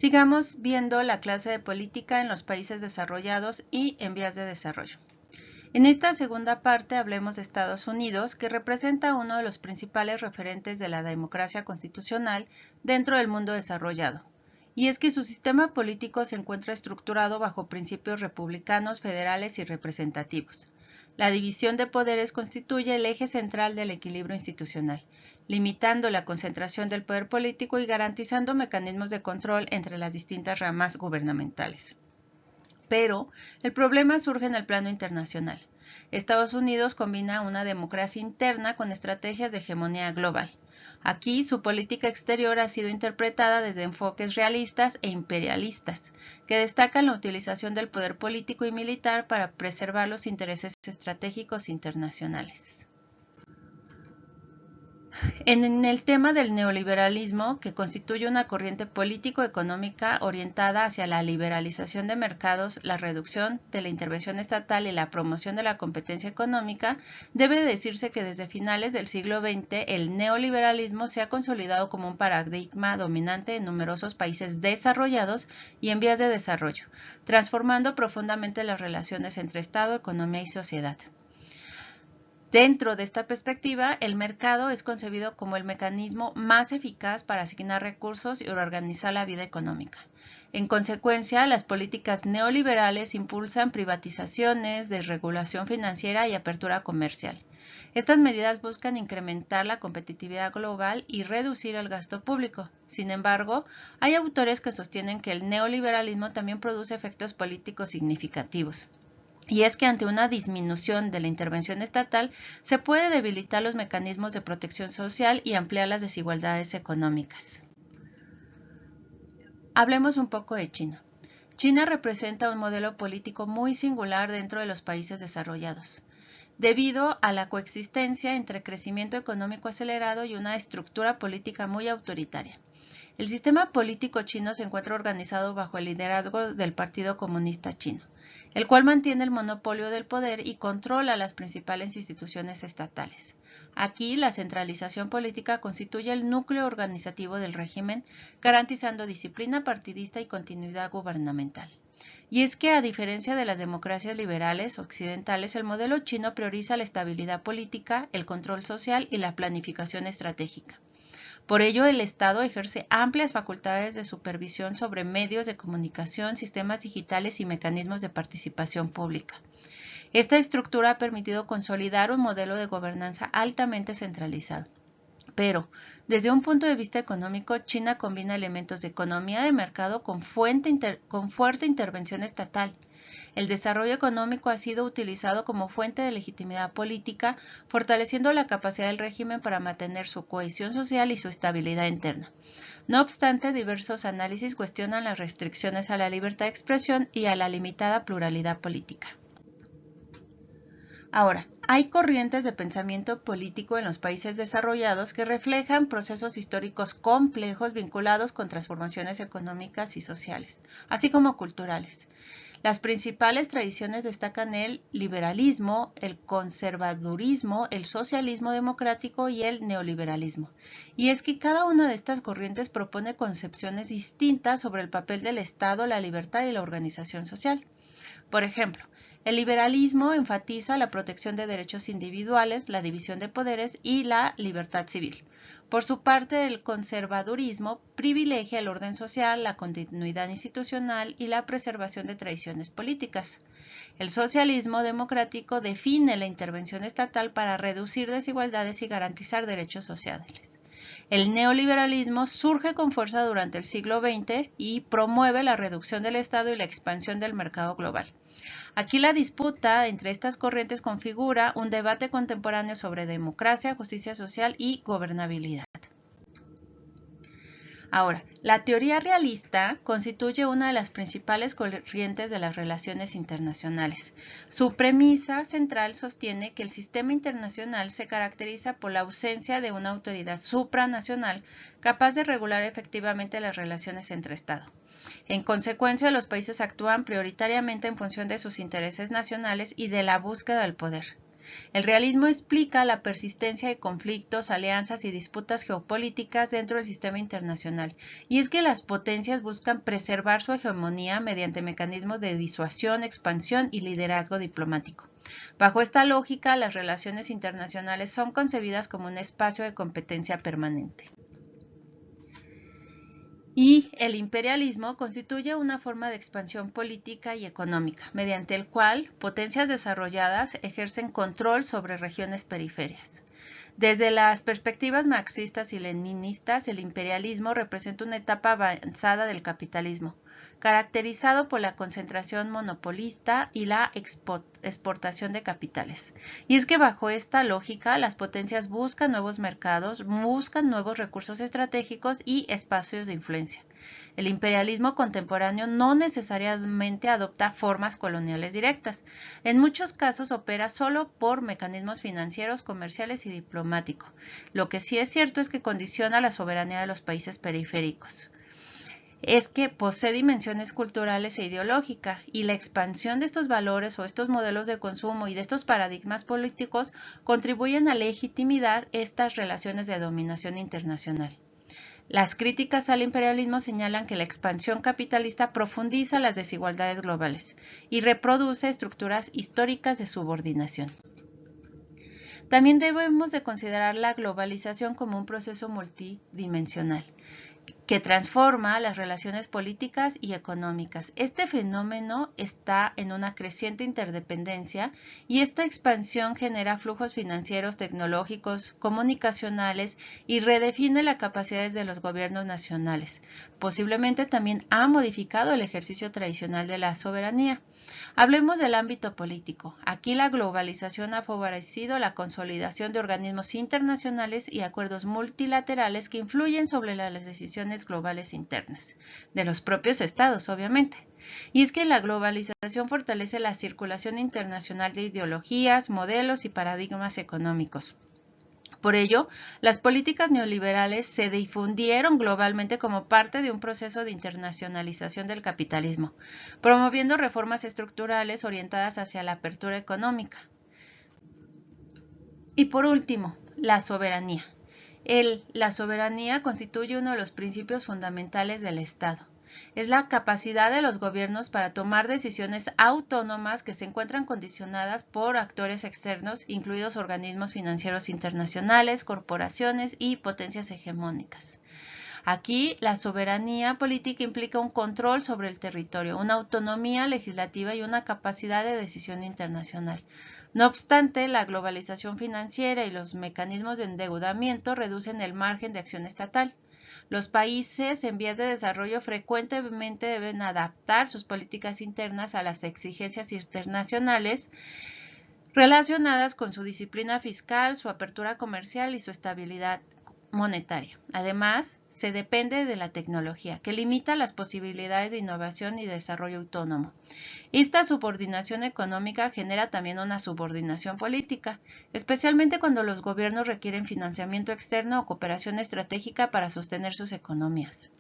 Sigamos viendo la clase de política en los países desarrollados y en vías de desarrollo. En esta segunda parte hablemos de Estados Unidos, que representa uno de los principales referentes de la democracia constitucional dentro del mundo desarrollado. Y es que su sistema político se encuentra estructurado bajo principios republicanos, federales y representativos. La división de poderes constituye el eje central del equilibrio institucional, limitando la concentración del poder político y garantizando mecanismos de control entre las distintas ramas gubernamentales. Pero el problema surge en el plano internacional. Estados Unidos combina una democracia interna con estrategias de hegemonía global. Aquí su política exterior ha sido interpretada desde enfoques realistas e imperialistas, que destacan la utilización del poder político y militar para preservar los intereses estratégicos internacionales. En el tema del neoliberalismo, que constituye una corriente político-económica orientada hacia la liberalización de mercados, la reducción de la intervención estatal y la promoción de la competencia económica, debe decirse que desde finales del siglo XX el neoliberalismo se ha consolidado como un paradigma dominante en numerosos países desarrollados y en vías de desarrollo, transformando profundamente las relaciones entre Estado, economía y sociedad. Dentro de esta perspectiva, el mercado es concebido como el mecanismo más eficaz para asignar recursos y organizar la vida económica. En consecuencia, las políticas neoliberales impulsan privatizaciones, desregulación financiera y apertura comercial. Estas medidas buscan incrementar la competitividad global y reducir el gasto público. Sin embargo, hay autores que sostienen que el neoliberalismo también produce efectos políticos significativos. Y es que ante una disminución de la intervención estatal se puede debilitar los mecanismos de protección social y ampliar las desigualdades económicas. Hablemos un poco de China. China representa un modelo político muy singular dentro de los países desarrollados, debido a la coexistencia entre crecimiento económico acelerado y una estructura política muy autoritaria. El sistema político chino se encuentra organizado bajo el liderazgo del Partido Comunista Chino, el cual mantiene el monopolio del poder y controla las principales instituciones estatales. Aquí, la centralización política constituye el núcleo organizativo del régimen, garantizando disciplina partidista y continuidad gubernamental. Y es que, a diferencia de las democracias liberales occidentales, el modelo chino prioriza la estabilidad política, el control social y la planificación estratégica. Por ello, el Estado ejerce amplias facultades de supervisión sobre medios de comunicación, sistemas digitales y mecanismos de participación pública. Esta estructura ha permitido consolidar un modelo de gobernanza altamente centralizado. Pero, desde un punto de vista económico, China combina elementos de economía de mercado con fuerte intervención estatal. El desarrollo económico ha sido utilizado como fuente de legitimidad política, fortaleciendo la capacidad del régimen para mantener su cohesión social y su estabilidad interna. No obstante, diversos análisis cuestionan las restricciones a la libertad de expresión y a la limitada pluralidad política. Ahora, hay corrientes de pensamiento político en los países desarrollados que reflejan procesos históricos complejos vinculados con transformaciones económicas y sociales, así como culturales. Las principales tradiciones destacan el liberalismo, el conservadurismo, el socialismo democrático y el neoliberalismo. Y es que cada una de estas corrientes propone concepciones distintas sobre el papel del Estado, la libertad y la organización social. Por ejemplo, el liberalismo enfatiza la protección de derechos individuales, la división de poderes y la libertad civil. Por su parte, el conservadurismo privilegia el orden social, la continuidad institucional y la preservación de tradiciones políticas. El socialismo democrático define la intervención estatal para reducir desigualdades y garantizar derechos sociales. El neoliberalismo surge con fuerza durante el siglo XX y promueve la reducción del Estado y la expansión del mercado global. Aquí la disputa entre estas corrientes configura un debate contemporáneo sobre democracia, justicia social y gobernabilidad. Ahora, la teoría realista constituye una de las principales corrientes de las relaciones internacionales. Su premisa central sostiene que el sistema internacional se caracteriza por la ausencia de una autoridad supranacional capaz de regular efectivamente las relaciones entre Estados. En consecuencia, los países actúan prioritariamente en función de sus intereses nacionales y de la búsqueda del poder. El realismo explica la persistencia de conflictos, alianzas y disputas geopolíticas dentro del sistema internacional, y es que las potencias buscan preservar su hegemonía mediante mecanismos de disuasión, expansión y liderazgo diplomático. Bajo esta lógica, las relaciones internacionales son concebidas como un espacio de competencia permanente. Y el imperialismo constituye una forma de expansión política y económica, mediante el cual potencias desarrolladas ejercen control sobre regiones periféricas. Desde las perspectivas marxistas y leninistas, el imperialismo representa una etapa avanzada del capitalismo, caracterizado por la concentración monopolista y la exportación de capitales. Y es que bajo esta lógica, las potencias buscan nuevos mercados, buscan nuevos recursos estratégicos y espacios de influencia. El imperialismo contemporáneo no necesariamente adopta formas coloniales directas. En muchos casos opera solo por mecanismos financieros, comerciales y diplomáticos. Lo que sí es cierto es que condiciona la soberanía de los países periféricos. Es que posee dimensiones culturales e ideológicas, y la expansión de estos valores o estos modelos de consumo y de estos paradigmas políticos contribuyen a legitimar estas relaciones de dominación internacional. Las críticas al imperialismo señalan que la expansión capitalista profundiza las desigualdades globales y reproduce estructuras históricas de subordinación. También debemos de considerar la globalización como un proceso multidimensional que transforma las relaciones políticas y económicas. Este fenómeno está en una creciente interdependencia y esta expansión genera flujos financieros, tecnológicos, comunicacionales y redefine las capacidades de los gobiernos nacionales. Posiblemente también ha modificado el ejercicio tradicional de la soberanía. Hablemos del ámbito político. Aquí la globalización ha favorecido la consolidación de organismos internacionales y acuerdos multilaterales que influyen sobre las decisiones globales internas, de los propios estados, obviamente. Y es que la globalización fortalece la circulación internacional de ideologías, modelos y paradigmas económicos. Por ello, las políticas neoliberales se difundieron globalmente como parte de un proceso de internacionalización del capitalismo, promoviendo reformas estructurales orientadas hacia la apertura económica. Y por último, la soberanía. La soberanía constituye uno de los principios fundamentales del Estado. Es la capacidad de los gobiernos para tomar decisiones autónomas que se encuentran condicionadas por actores externos, incluidos organismos financieros internacionales, corporaciones y potencias hegemónicas. Aquí, la soberanía política implica un control sobre el territorio, una autonomía legislativa y una capacidad de decisión internacional. No obstante, la globalización financiera y los mecanismos de endeudamiento reducen el margen de acción estatal. Los países en vías de desarrollo frecuentemente deben adaptar sus políticas internas a las exigencias internacionales relacionadas con su disciplina fiscal, su apertura comercial y su estabilidad monetaria. Además, se depende de la tecnología, que limita las posibilidades de innovación y desarrollo autónomo. Esta subordinación económica genera también una subordinación política, especialmente cuando los gobiernos requieren financiamiento externo o cooperación estratégica para sostener sus economías.